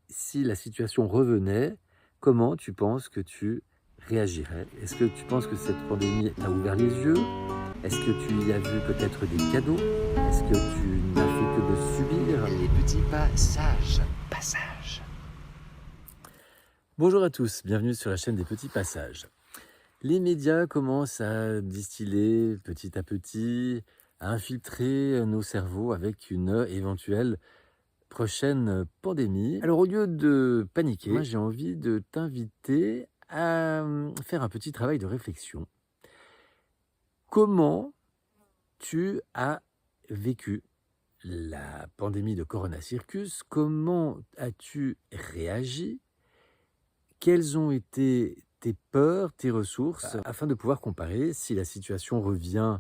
si la situation revenait, comment tu penses que tu réagirais? Est-ce que tu penses que cette pandémie t'a ouvert les yeux? Est-ce que tu y as vu peut-être des cadeaux? Est-ce que tu n'as fait que de subir? Les petits passages. Passages. Bonjour à tous, bienvenue sur la chaîne des petits passages. Les médias commencent à distiller petit à petit, à infiltrer nos cerveaux avec une éventuelle prochaine pandémie. Alors au lieu de paniquer, moi j'ai envie de t'inviter à faire un petit travail de réflexion. Comment tu as vécu la pandémie de Corona Circus? Comment as-tu réagi? Quelles ont été tes peurs, tes ressources, afin de pouvoir comparer si la situation revient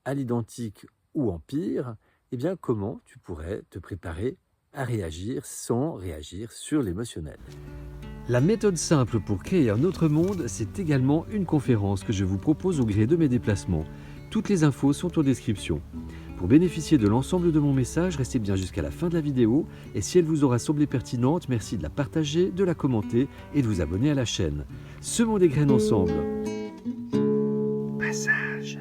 à l'identique ou en pire, eh bien comment tu pourrais te préparer à réagir sans réagir sur l'émotionnel. La méthode simple pour créer un autre monde, c'est également une conférence que je vous propose au gré de mes déplacements. Toutes les infos sont en description. Pour bénéficier de l'ensemble de mon message, restez bien jusqu'à la fin de la vidéo et si elle vous aura semblé pertinente, merci de la partager, de la commenter et de vous abonner à la chaîne. Semons des graines ensemble. Passage.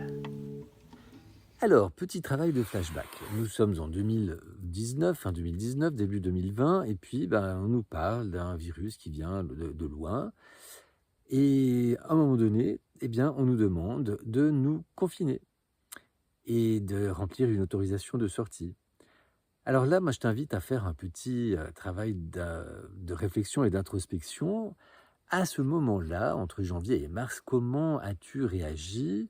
Alors, petit travail de flashback. Nous sommes en 2019, fin 2019, début 2020, et puis on nous parle d'un virus qui vient de loin. Et à un moment donné, eh bien, on nous demande de nous confiner et de remplir une autorisation de sortie. Alors là, moi, je t'invite à faire un petit travail de réflexion et d'introspection. À ce moment-là, entre janvier et mars, comment as-tu réagi?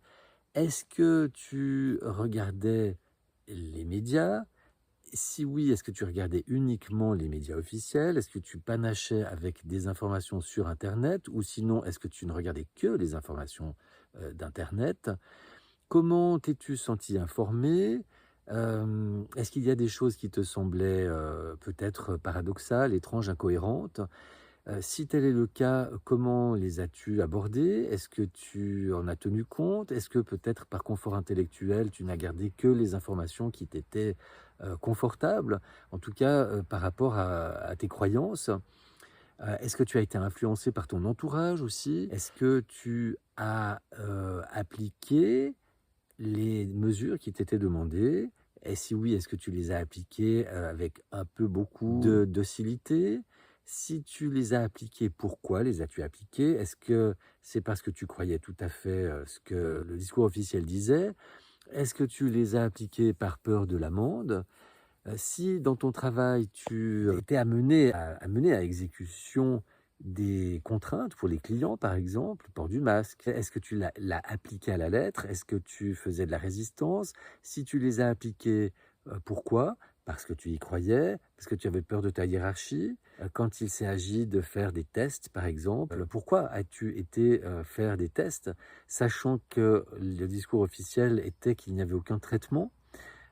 Est-ce que tu regardais les médias? Si oui, est-ce que tu regardais uniquement les médias officiels? Est-ce que tu panachais avec des informations sur Internet? Ou sinon, est-ce que tu ne regardais que les informations d'Internet? Comment t'es-tu senti informé? Est-ce qu'il y a des choses qui te semblaient peut-être paradoxales, étranges, incohérentes? Si tel est le cas, comment les as-tu abordées? Est-ce que tu en as tenu compte? Est-ce que peut-être par confort intellectuel, tu n'as gardé que les informations qui t'étaient confortables? En tout cas, par rapport à tes croyances. Est-ce que tu as été influencé par ton entourage aussi? Est-ce que tu as appliqué les mesures qui t'étaient demandées? Et si oui, est-ce que tu les as appliquées avec un peu beaucoup de docilité? Si tu les as appliquées, pourquoi les as-tu appliquées? Est-ce que c'est parce que tu croyais tout à fait ce que le discours officiel disait? Est-ce que tu les as appliquées par peur de l'amende? Si dans ton travail, tu étais amené à exécution des contraintes pour les clients, par exemple, port du masque, est-ce que tu l'as appliqué à la lettre? Est-ce que tu faisais de la résistance? Si tu les as appliquées, pourquoi? Parce que tu y croyais? Parce que tu avais peur de ta hiérarchie? Quand il s'est agi de faire des tests, par exemple, pourquoi as-tu été faire des tests, sachant que le discours officiel était qu'il n'y avait aucun traitement?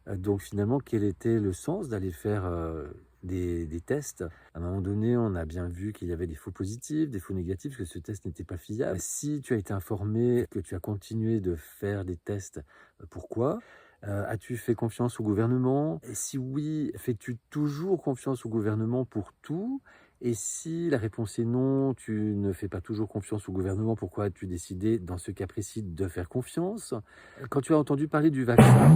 Donc finalement, quel était le sens d'aller faire des tests? À un moment donné, on a bien vu qu'il y avait des faux positifs, des faux négatifs, que ce test n'était pas fiable. Si tu as été informé, que tu as continué de faire des tests, pourquoi? As-tu fait confiance au gouvernement? Et si oui, fais-tu toujours confiance au gouvernement pour tout? Et si la réponse est non, tu ne fais pas toujours confiance au gouvernement, pourquoi as-tu décidé, dans ce cas précis, de faire confiance? Quand tu as entendu parler du vaccin,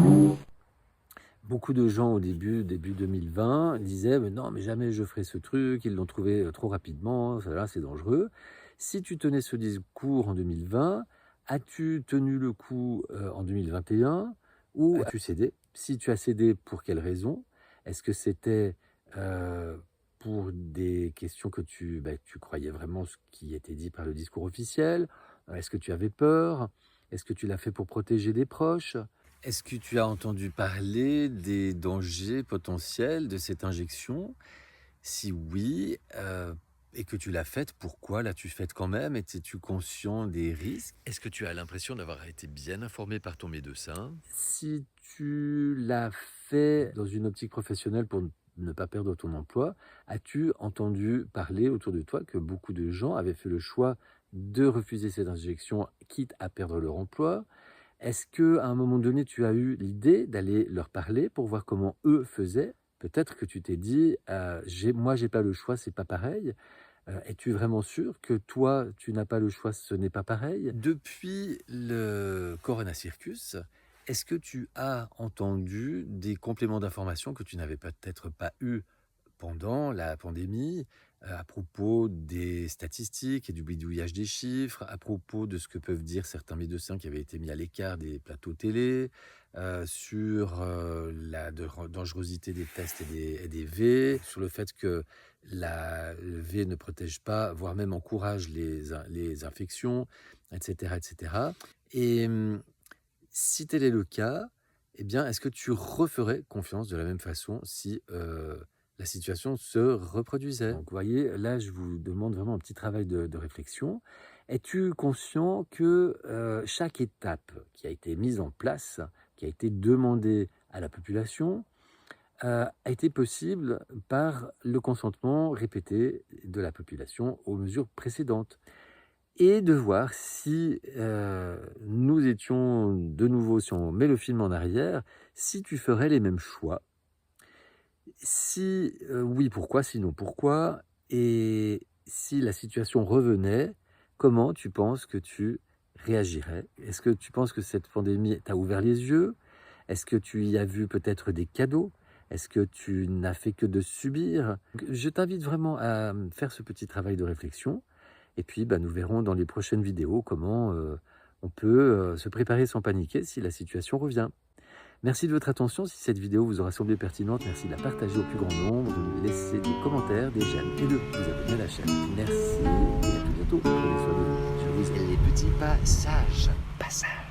beaucoup de gens au début 2020 disaient: «Mais non, mais jamais je ferai ce truc, ils l'ont trouvé, trop rapidement, ça là, c'est dangereux». Si tu tenais ce discours en 2020, as-tu tenu le coup, en 2021 ou as-tu cédé? Si tu as cédé, pour quelle raison? Est-ce que c'était, pour des questions que tu croyais vraiment ce qui était dit par le discours officiel? Est-ce que tu avais peur? Est-ce que tu l'as fait pour protéger des proches? Est-ce que tu as entendu parler des dangers potentiels de cette injection? Si oui, et que tu l'as faite, pourquoi l'as-tu faite quand même? Étais-tu conscient des risques? Est-ce que tu as l'impression d'avoir été bien informé par ton médecin? Si tu l'as fait dans une optique professionnelle pour ne pas perdre ton emploi, as-tu entendu parler autour de toi que beaucoup de gens avaient fait le choix de refuser cette injection, quitte à perdre leur emploi? Est-ce qu'à un moment donné, tu as eu l'idée d'aller leur parler pour voir comment eux faisaient? Peut-être que tu t'es dit, moi, j'ai pas le choix, c'est pas pareil. Es-tu vraiment sûr que toi, tu n'as pas le choix, ce n'est pas pareil? Depuis le Corona Circus, est-ce que tu as entendu des compléments d'informations que tu n'avais peut-être pas eu pendant la pandémie, à propos des statistiques et du bidouillage des chiffres, à propos de ce que peuvent dire certains médecins qui avaient été mis à l'écart des plateaux télé, sur la dangerosité des tests et des V, sur le fait que le V ne protège pas, voire même encourage les infections, etc., etc. Et si tel est le cas, eh bien, est-ce que tu referais confiance de la même façon si la situation se reproduisait? Donc, vous voyez, là, je vous demande vraiment un petit travail de réflexion. Es-tu conscient que chaque étape qui a été mise en place, qui a été demandée à la population, a été possible par le consentement répété de la population aux mesures précédentes? Et de voir si nous étions de nouveau, si on met le film en arrière, si tu ferais les mêmes choix. Si oui, pourquoi? Sinon, pourquoi? Et si la situation revenait, comment tu penses que tu réagirais? Est-ce que tu penses que cette pandémie t'a ouvert les yeux? Est-ce que tu y as vu peut-être des cadeaux? Est-ce que tu n'as fait que de subir? Je t'invite vraiment à faire ce petit travail de réflexion. Et puis, nous verrons dans les prochaines vidéos comment on peut se préparer sans paniquer si la situation revient. Merci de votre attention. Si cette vidéo vous aura semblé pertinente, merci de la partager au plus grand nombre, de nous laisser des commentaires, des j'aime et de vous abonner à la chaîne. Merci et à tout bientôt. Prenez soin de vous. Je vous aime. Les petits passages. Passages.